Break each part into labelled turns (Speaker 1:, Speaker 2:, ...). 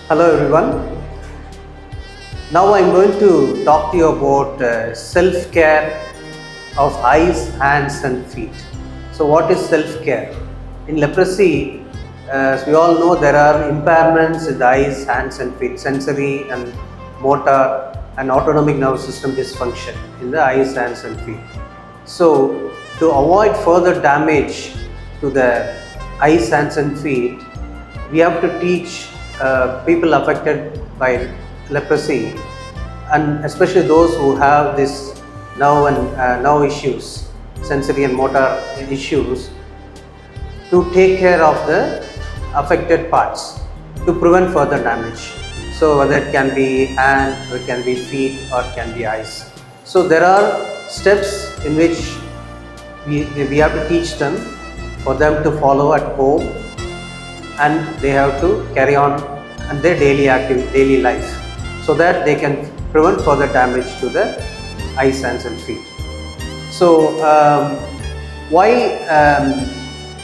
Speaker 1: Hello everyone. Now I'm going to talk to you about self-care of eyes, hands and feet. So what is self-care? In leprosy, as we all know, there are impairments in the eyes, hands and feet, sensory and motor and autonomic nervous system dysfunction in the eyes, hands and feet. So to avoid further damage to the eyes, hands and feet, we have to teach people affected by leprosy, and especially those who have this nerve issues, sensory and motor issues, to take care of the affected parts to prevent further damage. So whether it can be hand, or it can be feet, or it can be eyes. So there are steps in which we have to teach them, for them to follow at home, and they have to carry on in their daily life, so that they can prevent further damage to the eyes, hands and feet. So why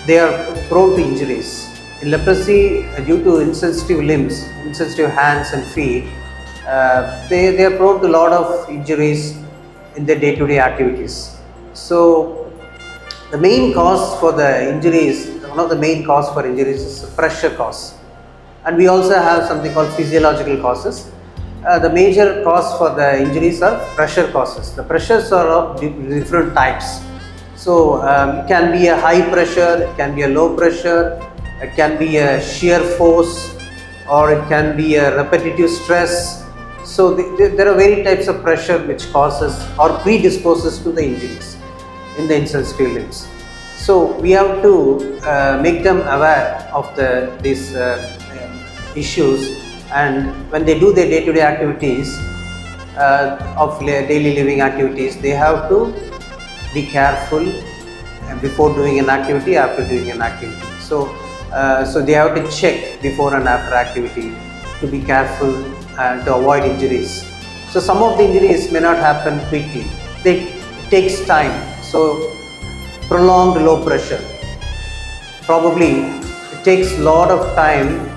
Speaker 1: they are prone to injuries? In leprosy, due to insensitive limbs, insensitive hands and feet, they are prone to a lot of injuries in their day-to-day activities. So the main cause for the injuries, one of the main cause for injuries is pressure cause, and we also have something called physiological causes. The major cause for the injuries are pressure causes. The pressures are of different types. So it can be a high pressure, it can be a low pressure, it can be a shear force, or it can be a repetitive stress. So there are various types of pressure which causes or predisposes to the injuries in the insensitive limbs. So we have to make them aware of these issues, and when they do their day-to-day activities of daily living activities, they have to be careful before doing an activity, after doing an activity. So they have to check before and after activity to be careful and to avoid injuries. So some of the injuries may not happen quickly. It takes time. So prolonged low pressure, probably it takes a lot of time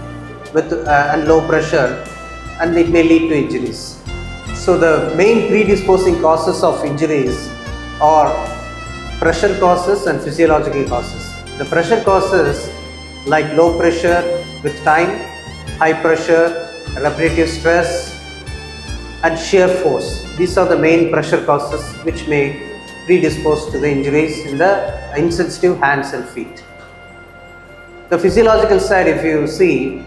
Speaker 1: with and low pressure, and it may lead to injuries. So the main predisposing causes of injuries are pressure causes and physiological causes. The pressure causes like low pressure with time, high pressure, repetitive stress and shear force. These are the main pressure causes which may predispose to the injuries in the insensitive hands and feet. The physiological side, if you see,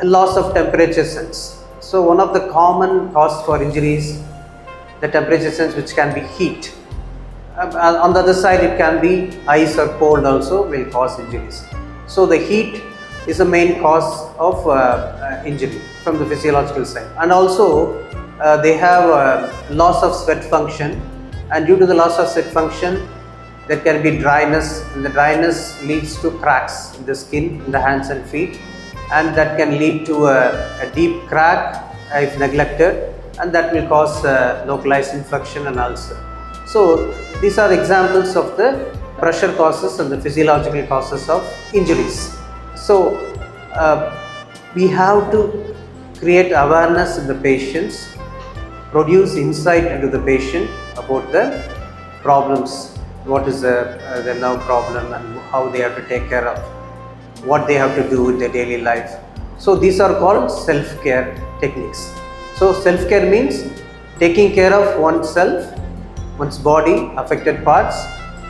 Speaker 1: loss of temperature sense. So one of the common cause for injuries, the temperature sense, which can be heat. On the other side, it can be ice or cold also will cause injuries. So the heat is the main cause of injury from the physiological side, and also they have loss of sweat function, and due to the loss of sweat function, there can be dryness, and the dryness leads to cracks in the skin in the hands and feet, and that can lead to a deep crack if neglected, and that will cause localized infection and ulcer. So these are examples of the pressure causes and the physiological causes of injuries. So we have to create awareness in the patients, produce insight into the patient about the problems, what is the nerve problem and how they have to take care of, what they have to do in their daily life. So these are called self-care techniques. So self-care means taking care of oneself, one's body, affected parts,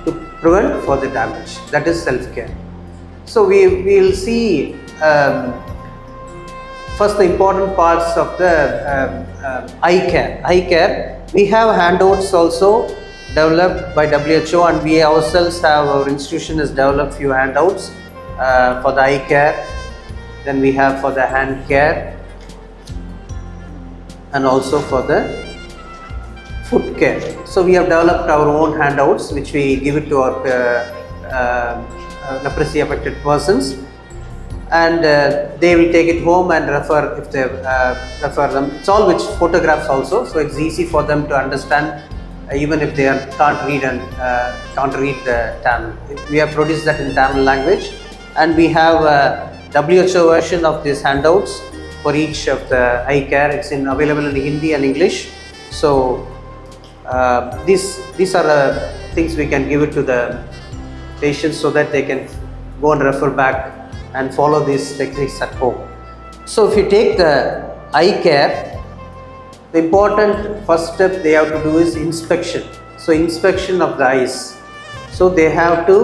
Speaker 1: to prevent further damage. That is self-care. So we will see first the important parts of the eye care. Eye care, we have handouts also developed by WHO, and we ourselves have, our institution has developed few handouts for the eye care. Then we have for the hand care, and also for the foot care. So we have developed our own handouts which we give it to our leprosy affected persons, and they will take it home and refer if they refer them. It's all with photographs also, so it's easy for them to understand even if they can't read the Tamil. We have produced that in Tamil language, and we have a WHO version of these handouts for each of the eye care. It's available in Hindi and English. So these are things we can give it to the patients so that they can go and refer back and follow these techniques at home. So if you take the eye care, the important first step they have to do is inspection. So inspection of the eyes. So they have to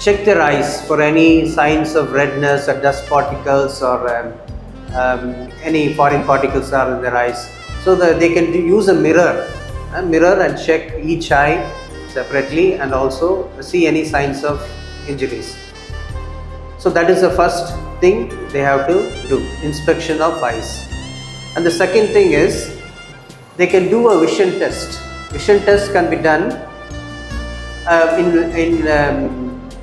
Speaker 1: check their eyes for any signs of redness or dust particles or any foreign particles are in their eyes. So that they can use a mirror and check each eye separately and also see any signs of injuries. So that is the first thing they have to do, inspection of eyes. And the second thing is they can do a vision test. Vision test can be done in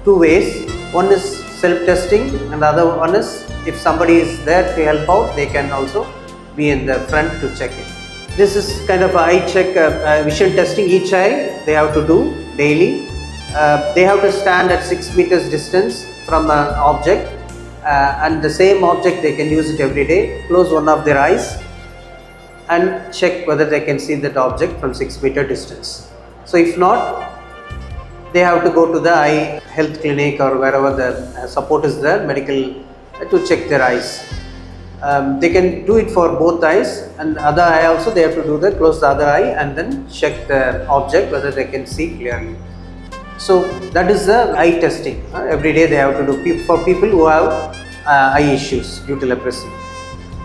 Speaker 1: two ways. One is self-testing and the other one is if somebody is there to help out, they can also be in the front to check it. This is kind of eye check, vision testing. Each eye they have to do daily. They have to stand at 6 meters distance from an object and the same object they can use it every day. Close one of their eyes and check whether they can see that object from 6 meter distance. So if not, they have to go to the eye health clinic or wherever the support is there, medical, to check their eyes. They can do it for both eyes, and the other eye also they have to do that, close the other eye and then check the object whether they can see clearly. So that is the eye testing. Every day they have to do for people who have eye issues due to leprosy.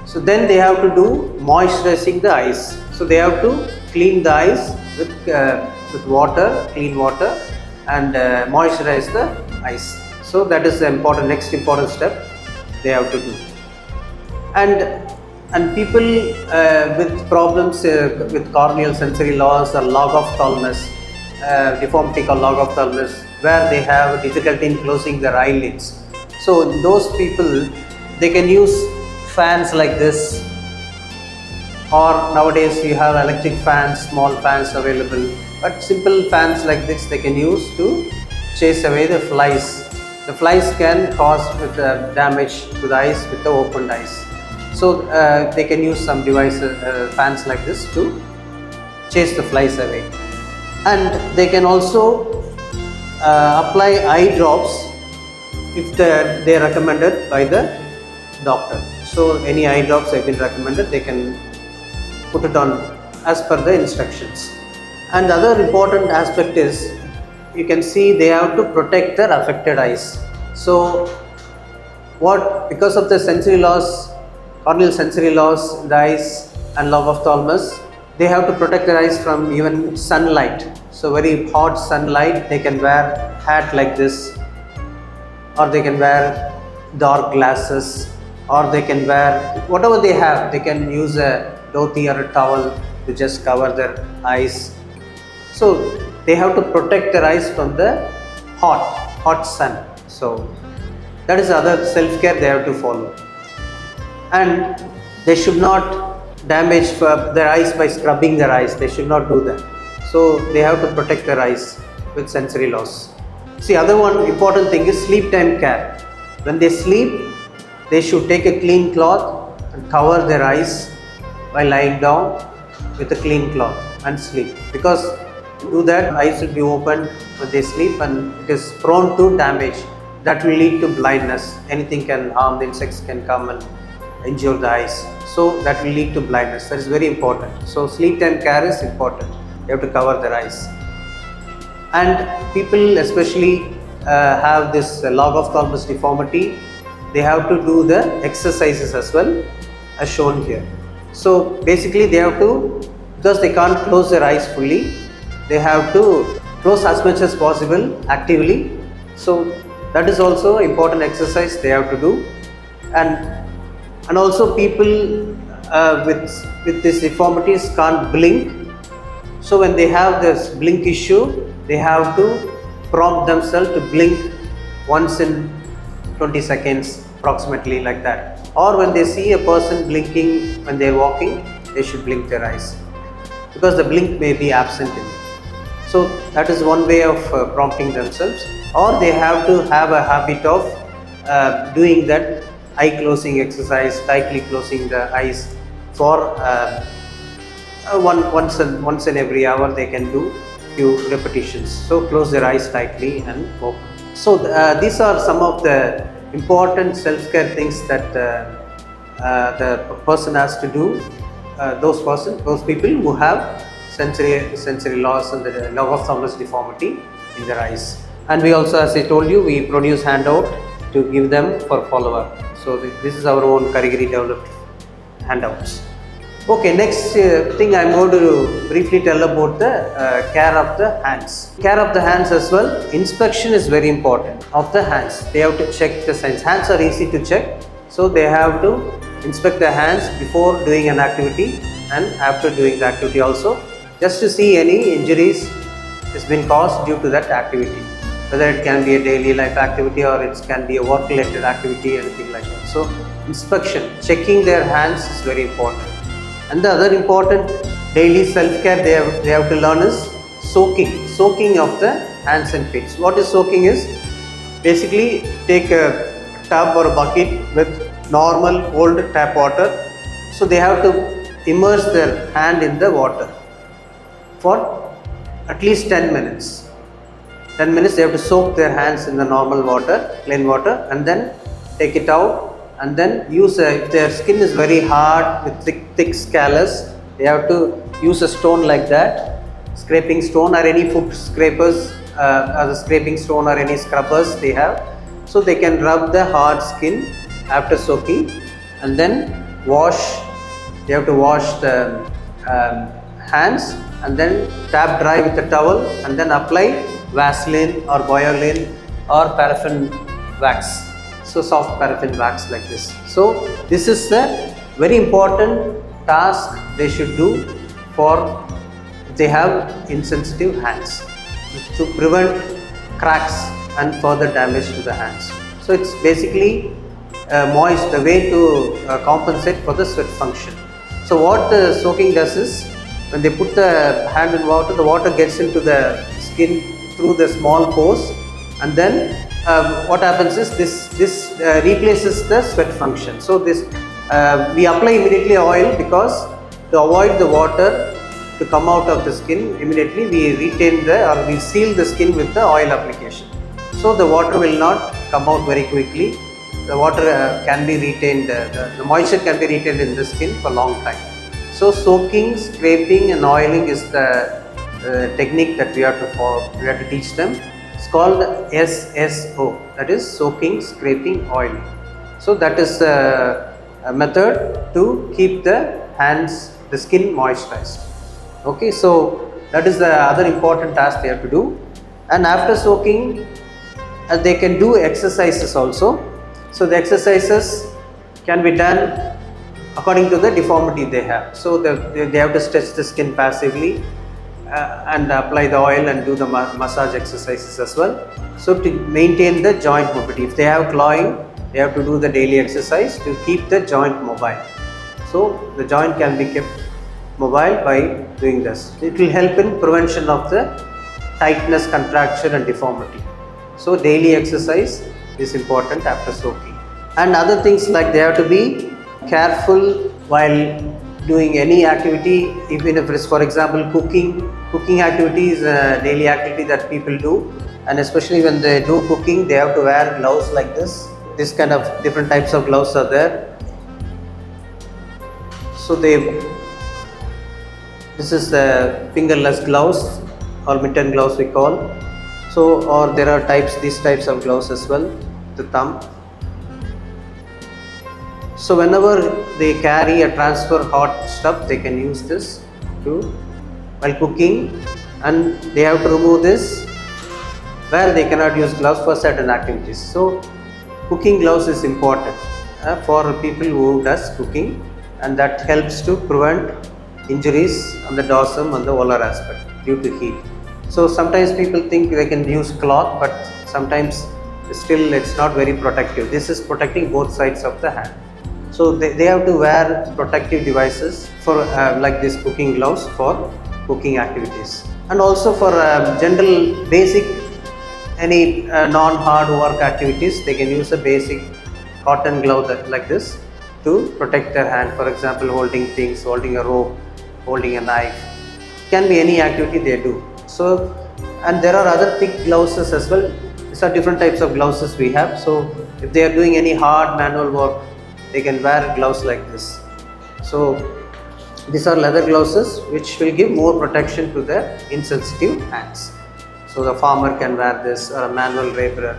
Speaker 1: So then they have to do moisturizing the eyes. So they have to clean the eyes with water, clean water, and moisturize the eyes. So that is the next important step they have to do. And people with problems with corneal sensory loss or log of thalmus, deformity called log of thalmus, where they have difficulty in closing their eyelids. So those people, they can use fans like this, or nowadays you have electric fans, small fans available, but simple fans like this they can use to chase away the flies. The flies can cause damage to the eyes with the opened eyes. So they can use some devices, fans like this to chase the flies away. And they can also apply eye drops if they are recommended by the doctor. So any eye drops have been recommended, they can put it on as per the instructions. And the other important aspect is, you can see they have to protect their affected eyes. So because of the sensory loss, corneal sensory loss in the eyes and log of thalmus, they have to protect their eyes from even sunlight. So very hot sunlight, they can wear hat like this, or they can wear dark glasses, or they can wear whatever they have. They can use a dhoti or a towel to just cover their eyes. So they have to protect their eyes from the hot sun. So that is the other self-care they have to follow. And they should not damage their eyes by scrubbing their eyes. They should not do that. So they have to protect their eyes with sensory loss. See, other one important thing is sleep time care. When they sleep, they should take a clean cloth and cover their eyes by lying down with a clean cloth and sleep. Because to do that, eyes will be open when they sleep and it is prone to damage. That will lead to blindness. Anything can harm, the insects can come and injure the eyes. So that will lead to blindness. That is very important. So sleep time care is important. You have to cover their eyes. And people especially have this log of thalmus deformity. They have to do the exercises as well as shown here. So basically they have to, because they can't close their eyes fully, they have to close as much as possible actively. So that is also important exercise they have to do. And also people with these deformities can't blink. So when they have this blink issue, they have to prompt themselves to blink once in 20 seconds approximately, like that. Or when they see a person blinking when they are walking, they should blink their eyes, because the blink may be absent in it. So that is one way of prompting themselves. Or they have to have a habit of doing that eye closing exercise, tightly closing the eyes for once in every hour they can do few repetitions. So close their eyes tightly and open. So these are some of the important self-care things that the person has to do. Those people who have sensory loss and the logophthalmos deformity in their eyes. And we also, as I told you, we produce handout to give them for follow-up. So this is our own Karigiri developed handouts. Okay, next thing I'm going to briefly tell about the care of the hands. Care of the hands as well. Inspection is very important of the hands. They have to check the signs. Hands are easy to check, so they have to inspect the hands before doing an activity and after doing the activity also, just to see any injuries has been caused due to that activity. Whether it can be a daily life activity or it can be a work related activity, anything like that. So inspection, checking their hands is very important. And the other important daily self-care they have to learn is soaking of the hands and feet. What is soaking is basically take a tub or a bucket with normal cold tap water. So they have to immerse their hand in the water for at least 10 minutes. 10 minutes they have to soak their hands in the normal water, plain water, and then take it out. And then use if their skin is very hard with thick scalers, they have to use a stone like that, scraping stone or any foot scrapers, as a scraping stone or any scrubbers they have. So they can rub the hard skin after soaking, and then wash. They have to wash the hands and then tap dry with a towel and then apply Vaseline or Boyolin or paraffin wax. So soft paraffin wax like this. So this is the very important task they should do for if they have insensitive hands, to prevent cracks and further damage to the hands. So it's basically moist, the way to compensate for the sweat function. So what the soaking does is, when they put the hand in water, the water gets into the skin through the small pores, and then what happens is this replaces the sweat function. So this we apply immediately oil, because to avoid the water to come out of the skin immediately, we retain or we seal the skin with the oil application. So the water will not come out very quickly. The water can be retained, the moisture can be retained in the skin for a long time. So soaking, scraping and oiling is the technique that we have to follow. We have to teach them. It's called SSO, that is soaking, scraping, oiling. So that is a method to keep the hands, the skin moisturized. Okay, so that is the other important task they have to do. And after soaking, they can do exercises also. So the exercises can be done according to the deformity they have. So they have to stretch the skin passively and apply the oil and do the massage exercises as well. So to maintain the joint mobility, if they have clawing, they have to do the daily exercise to keep the joint mobile. So the joint can be kept mobile by doing this. It will help in prevention of the tightness, contraction and deformity. So daily exercise is important after soaking. And other things like they have to be careful while doing any activity, even if it is, for example, cooking activity is a daily activity that people do, and especially when they do cooking, they have to wear gloves like this. This kind of different types of gloves are there. So this is the fingerless gloves or mitten gloves we call. So, or there are these types of gloves as well, the thumb. So whenever they carry a transfer hot stuff, they can use this while cooking, and they have to remove this where they cannot use gloves for certain activities. So cooking gloves is important for people who does cooking, and that helps to prevent injuries on the dorsum and the volar aspect due to heat. So sometimes people think they can use cloth, but sometimes still it's not very protective. This is protecting both sides of the hand. So they have to wear protective devices for like this cooking gloves for cooking activities, and also for general basic any non-hard work activities. They can use a basic cotton glove like this to protect their hand. For example, holding things, holding a rope, holding a knife. Can be any activity they do. So, and there are other thick gloves as well. These are different types of gloves we have. So, if they are doing any hard manual work, they can wear gloves like this. So, these are leather gloves which will give more protection to their insensitive hands. So the farmer can wear this, or a manual laborer,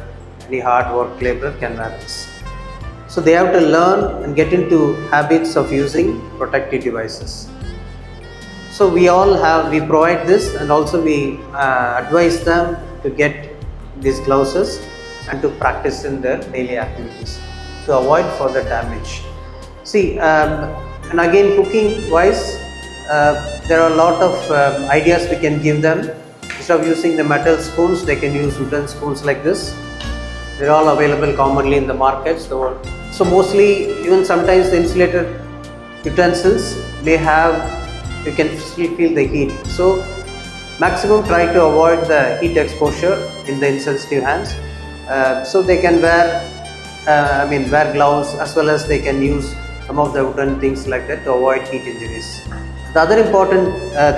Speaker 1: any hard work laborer can wear this. So they have to learn and get into habits of using protective devices. So we provide this, and also we advise them to get these gloves and to practice in their daily activities to avoid further damage. See, and again, cooking wise, there are a lot of ideas we can give them. Instead of using the metal spoons, they can use wooden spoons like this. They're all available commonly in the markets. So mostly, even sometimes the insulated utensils may have, you can still feel the heat. So maximum try to avoid the heat exposure in the insensitive hands. So they can wear gloves, as well as they can use some of the wooden things like that to avoid heat injuries. The other important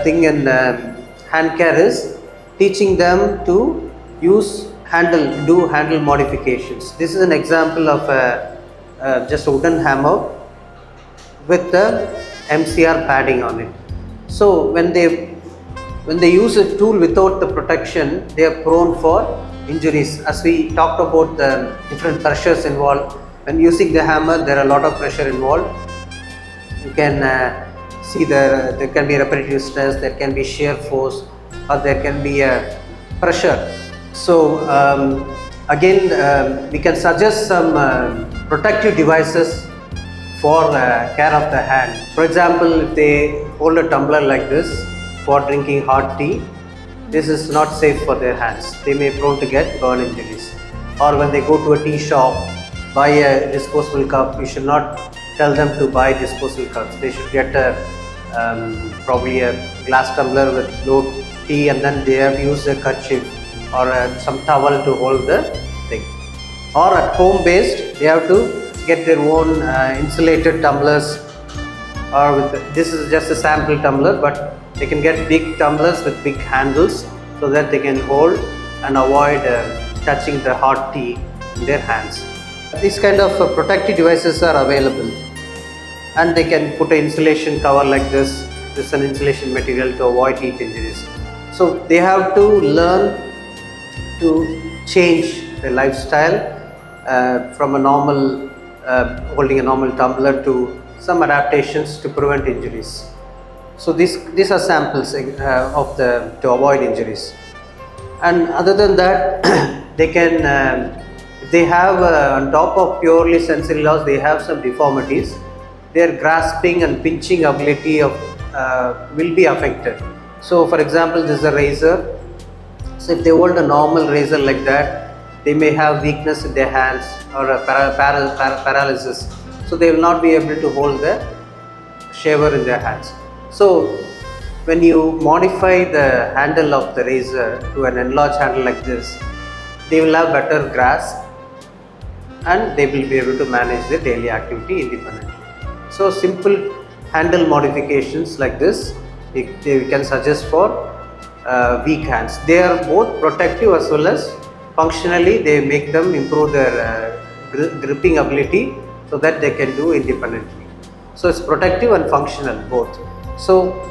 Speaker 1: thing in hand care is teaching them to do handle modifications. This is an example of just a wooden hammer with the MCR padding on it. So when they use a tool without the protection, they are prone for injuries. As we talked about the different pressures involved, when using the hammer, there are a lot of pressure involved. You can see there can be repetitive stress, there can be shear force, or there can be a pressure. So again, we can suggest some protective devices for care of the hand. For example, if they hold a tumbler like this for drinking hot tea, this is not safe for their hands. They may be prone to get burn injuries. Or when they go to a tea shop, buy a disposable cup, you should not tell them to buy disposable cups. They should get probably a glass tumbler with low tea, and then they have to use a kerchief or some towel to hold the thing. Or at home based, they have to get their own insulated tumblers, or this is just a sample tumbler, but they can get big tumblers with big handles so that they can hold and avoid touching the hot tea in their hands. These kind of protective devices are available, and they can put an insulation cover like this. This is an insulation material to avoid heat injuries. So they have to learn to change their lifestyle from a normal holding a normal tumbler to some adaptations to prevent injuries. So these are samples to avoid injuries. And other than that, they can they have on top of purely sensory loss, they have some deformities. Their grasping and pinching ability will be affected. So for example, this is a razor. So if they hold a normal razor like that, they may have weakness in their hands or a paralysis. So they will not be able to hold the shaver in their hands. So when you modify the handle of the razor to an enlarged handle like this, they will have better grasp and they will be able to manage their daily activity independently. So simple handle modifications like this, they can suggest for weak hands. They are both protective as well as functionally they make them improve their gripping ability so that they can do independently. So it's protective and functional both. So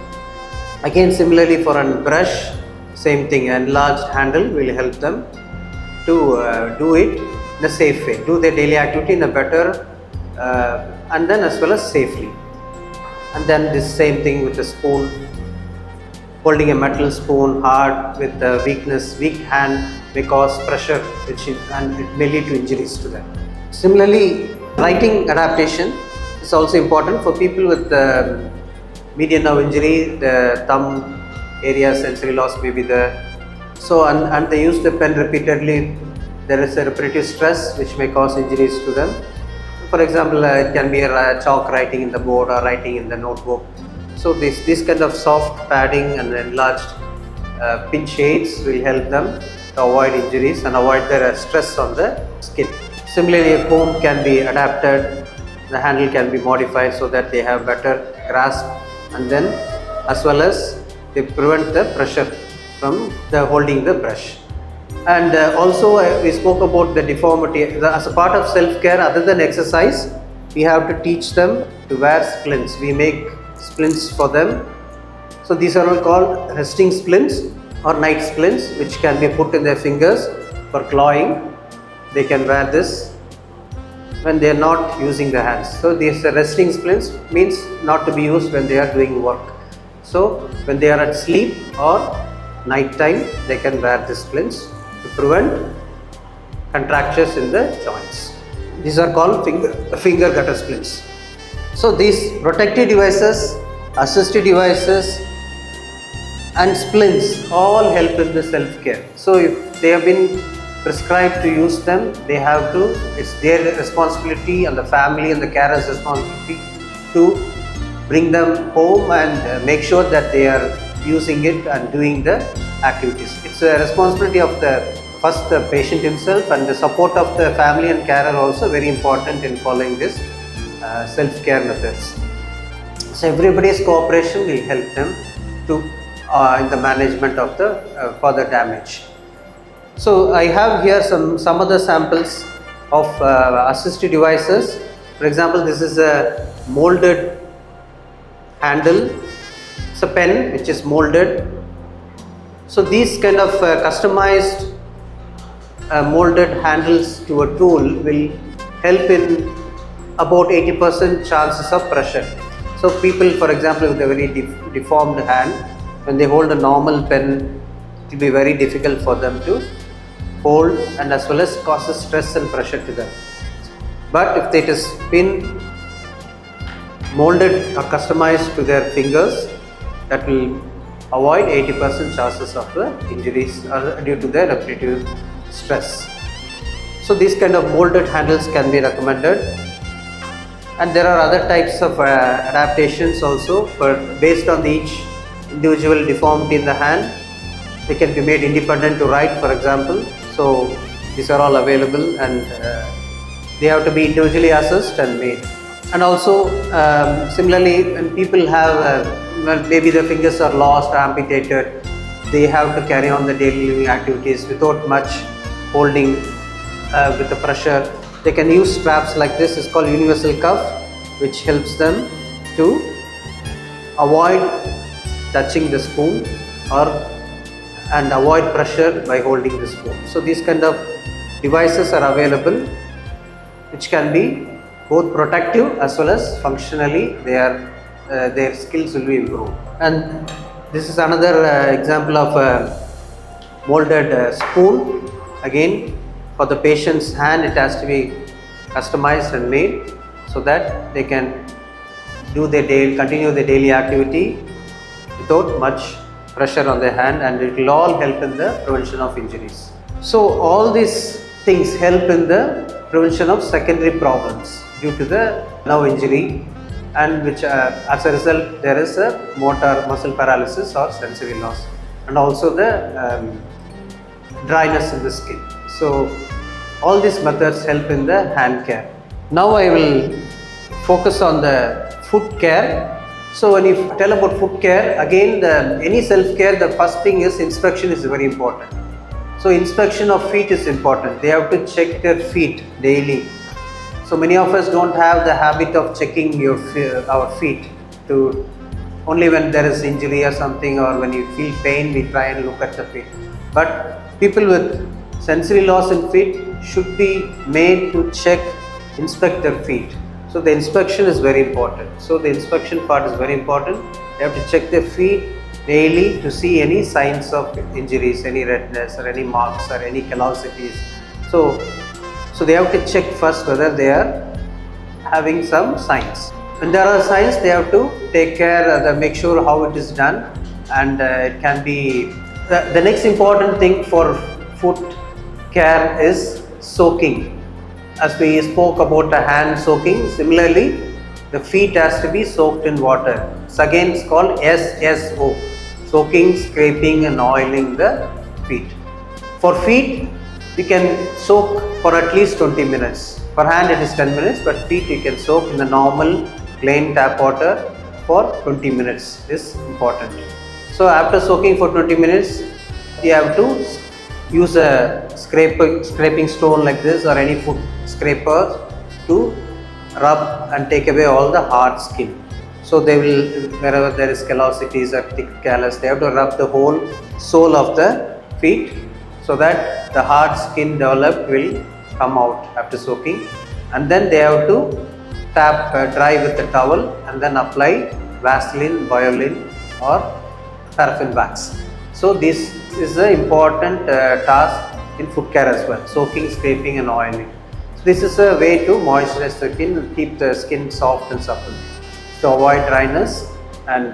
Speaker 1: again, similarly for a brush, same thing, enlarged handle will help them to do it in a safe way, do their daily activity in a better and then as well as safely. And then this same thing with the spoon, holding a metal spoon hard with weak hand may cause pressure and it may lead to injuries to them. Similarly, writing adaptation is also important for people with median nerve injury, the thumb area sensory loss may be there. So and they use the pen repeatedly, there is a repetitive stress which may cause injuries to them. For example, it can be a chalk writing in the board or writing in the notebook. So this kind of soft padding and enlarged pinch aids will help them to avoid injuries and avoid their stress on the skin. Similarly, a comb can be adapted, the handle can be modified so that they have better grasp, and then as well as they prevent the pressure from the holding the brush. And also we spoke about the deformity. As a part of self-care, other than exercise, we have to teach them to wear splints. We make splints for them. So these are all called resting splints or night splints, which can be put in their fingers for clawing. They can wear this when they are not using the hands. So these resting splints means not to be used when they are doing work. So when they are at sleep or night time, they can wear these splints to prevent contractures in the joints. These are called finger gutter splints. So these protective devices, assistive devices and splints all help in the self-care. So if they have been prescribed to use them, they have to, it's their responsibility and the family and the carer's responsibility to bring them home and make sure that they are using it and doing the activities. It's a responsibility of the patient himself, and the support of the family and carer also very important in following this self-care methods. So everybody's cooperation will help them to in the management of the further damage. So I have here some other samples of assistive devices. For example, this is a molded handle. It's a pen which is molded. So these kind of customized molded handles to a tool will help in about 80% chances of pressure. So people, for example, with a very deformed hand, when they hold a normal pen, it will be very difficult for them to hold, and as well as causes stress and pressure to them. But if it has been molded or customized to their fingers, that will avoid 80% chances of the injuries due to the repetitive stress. So these kind of molded handles can be recommended, and there are other types of adaptations also based on each individual deformity in the hand. They can be made independent to write, for example. So these are all available, and they have to be individually assessed and made. And also similarly, when people have maybe their fingers are lost or amputated, they have to carry on the daily living activities without much holding with the pressure. They can use straps like this. It's called universal cuff, which helps them to avoid touching the spoon and avoid pressure by holding the spoon. So these kind of devices are available, which can be both protective as well as functionally their skills will be improved. And this is another example of a molded spoon. Again, for the patient's hand, it has to be customized and made so that they can continue their daily activity without much pressure on their hand, and it will all help in the prevention of injuries. So all these things help in the prevention of secondary problems due to the nerve injury, and which as a result there is a motor muscle paralysis or sensory loss, and also the dryness in the skin. So all these methods help in the hand care. Now I will focus on the foot care. So when you tell about foot care, again any self-care, the first thing is inspection is very important. So inspection of feet is important. They have to check their feet daily. So many of us don't have the habit of checking our feet. Only when there is injury or something, or when you feel pain, we try and look at the feet. But people with sensory loss in feet should be made to inspect their feet. So the inspection is very important. So the inspection part is very important. They have to check their feet daily to see any signs of injuries, any redness or any marks or any callosities. So they have to check first whether they are having some signs. When there are signs, they have to take care, make sure how it is done, and it can be. The next important thing for foot care is soaking. As we spoke about the hand soaking, similarly the feet has to be soaked in water. It's called SSO, soaking, scraping and oiling the feet. For feet, You can soak for at least 20 minutes. For hand it is 10 minutes, but feet you can soak in the normal plain tap water for 20 minutes is important. So after soaking for 20 minutes, you have to use a scraping stone like this or any foot scraper to rub and take away all the hard skin. So they will, wherever there is callosities or thick callus, they have to rub the whole sole of the feet so that the hard skin developed will come out after soaking, and then they have to tap dry with the towel and then apply Vaseline, Bioline or paraffin wax. So this is an important task in foot care as well, soaking, scraping and oiling. So this is a way to moisturize the skin and keep the skin soft and supple to avoid dryness and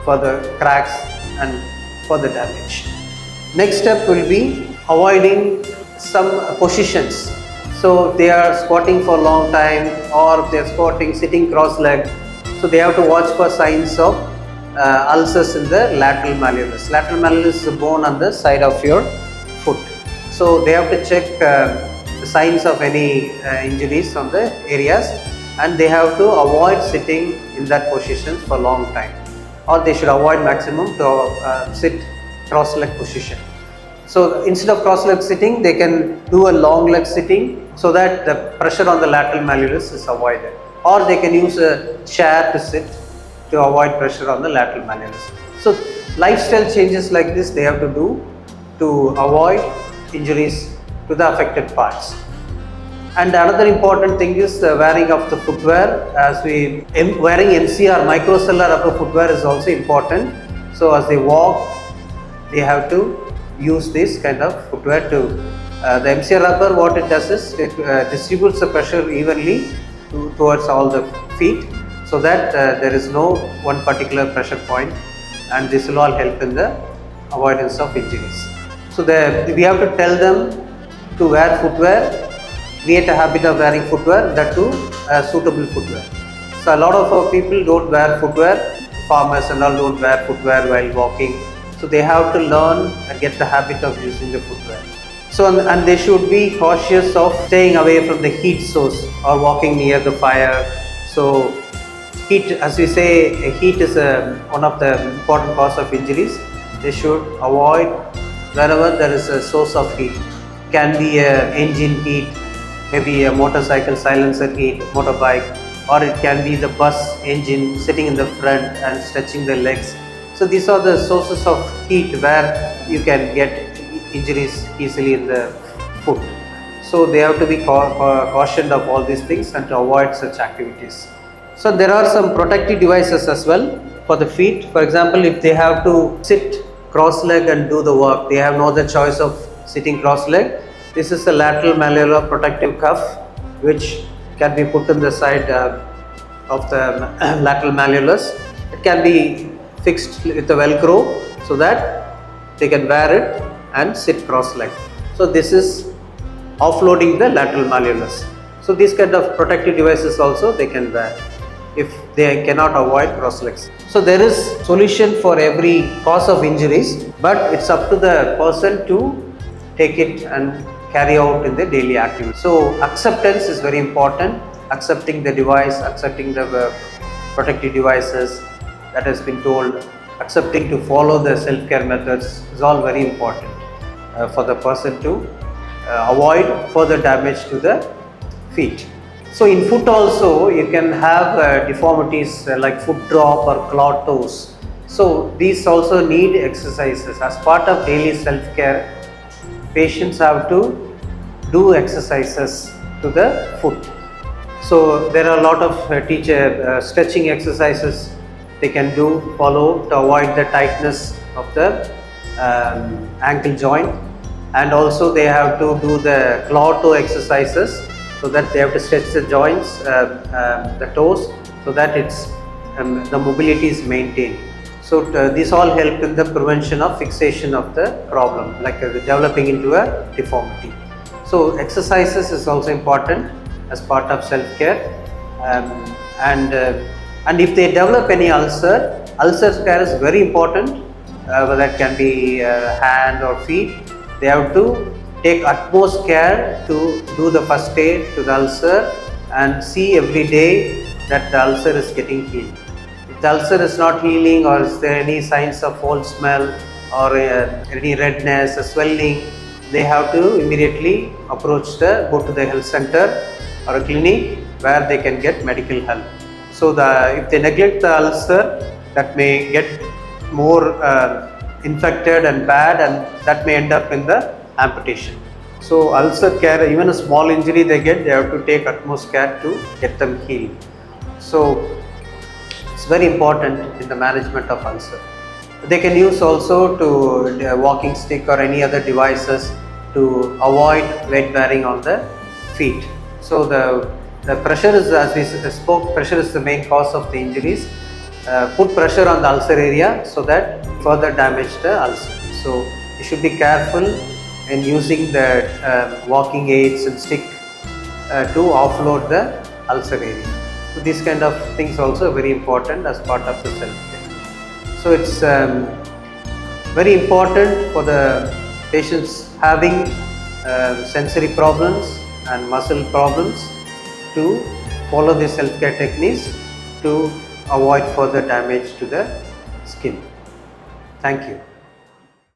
Speaker 1: further cracks and further damage. Next step will be avoiding some positions. So if they are squatting for a long time or if they are squatting sitting cross-legged, so they have to watch for signs of ulcers in the lateral malleolus. Lateral malleolus is a bone on the side of your foot. So they have to check the signs of any injuries on the areas, and they have to avoid sitting in that position for a long time, or they should avoid maximum to sit cross-leg position. So instead of cross-leg sitting, they can do a long leg sitting so that the pressure on the lateral malleolus is avoided, or they can use a chair to sit to avoid pressure on the lateral malleolus. So lifestyle changes like this they have to do to avoid injuries to the affected parts. And another important thing is the wearing of the footwear. Wearing MCR, microcellular rubber footwear is also important. So as they walk, they have to use this kind of footwear to the MCR rubber. What it does is it distributes the pressure evenly towards all the feet, so that there is no one particular pressure point, and this will all help in the avoidance of injuries. So we have to tell them to wear footwear, create a habit of wearing footwear, that too suitable footwear. So a lot of our people don't wear footwear, farmers and all don't wear footwear while walking. So they have to learn and get the habit of using the footwear. So and they should be cautious of staying away from the heat source or walking near the fire. So heat, as we say, heat is one of the important cause of injuries. They should avoid wherever there is a source of heat. It can be a engine heat, maybe a motorcycle silencer heat, motorbike, or it can be the bus engine sitting in the front and stretching the legs. So these are the sources of heat where you can get injuries easily in the foot. So they have to be cautioned of all these things and to avoid such activities. So there are some protective devices as well for the feet. For example, if they have to sit cross-leg and do the work, they have no other choice of sitting cross-leg. This is a lateral malleolar protective cuff which can be put on the side of the lateral malleolus. It can be fixed with a velcro so that they can wear it and sit cross-legged. So this is offloading the lateral malleolus. So these kind of protective devices also they can wear if they cannot avoid cross-legs. So there is solution for every cause of injuries, but it's up to the person to take it and carry out in the daily activity. So acceptance is very important. Accepting the device, accepting the protective devices that has been told, accepting to follow the self-care methods is all very important for the person to avoid further damage to the feet. So in foot also you can have deformities like foot drop or clawed toes. So these also need exercises. As part of daily self-care, patients have to do exercises to the foot. So there are a lot of stretching exercises they can follow to avoid the tightness of the ankle joint, and also they have to do the claw toe exercises, so that they have to stretch the joints, the toes, so that the mobility is maintained. So these all help in the prevention of fixation of the problem, like developing into a deformity. So exercises is also important as part of self-care, and if they develop any ulcer care is very important, whether it can be hand or feet. They have to take utmost care to do the first aid to the ulcer and see every day that the ulcer is getting healed. If the ulcer is not healing, or is there any signs of foul smell or any redness, swelling, they have to immediately go to the health center or a clinic where they can get medical help. So if they neglect the ulcer, that may get more infected and bad, and that may end up in the amputation. So ulcer care, even a small injury they have to take utmost care to get them healed. So it's very important in the management of ulcer. They can use also to a walking stick or any other devices to avoid weight bearing on the feet. So the pressure is, as we spoke, pressure is the main cause of the injuries. Put pressure on the ulcer area so that further damage the ulcer. So you should be careful in using the walking aids and stick to offload the ulcer area. So these kind of things also very important as part of the self-care. So it's very important for the patients having sensory problems and muscle problems to follow the self-care techniques to avoid further damage to the skin. Thank you.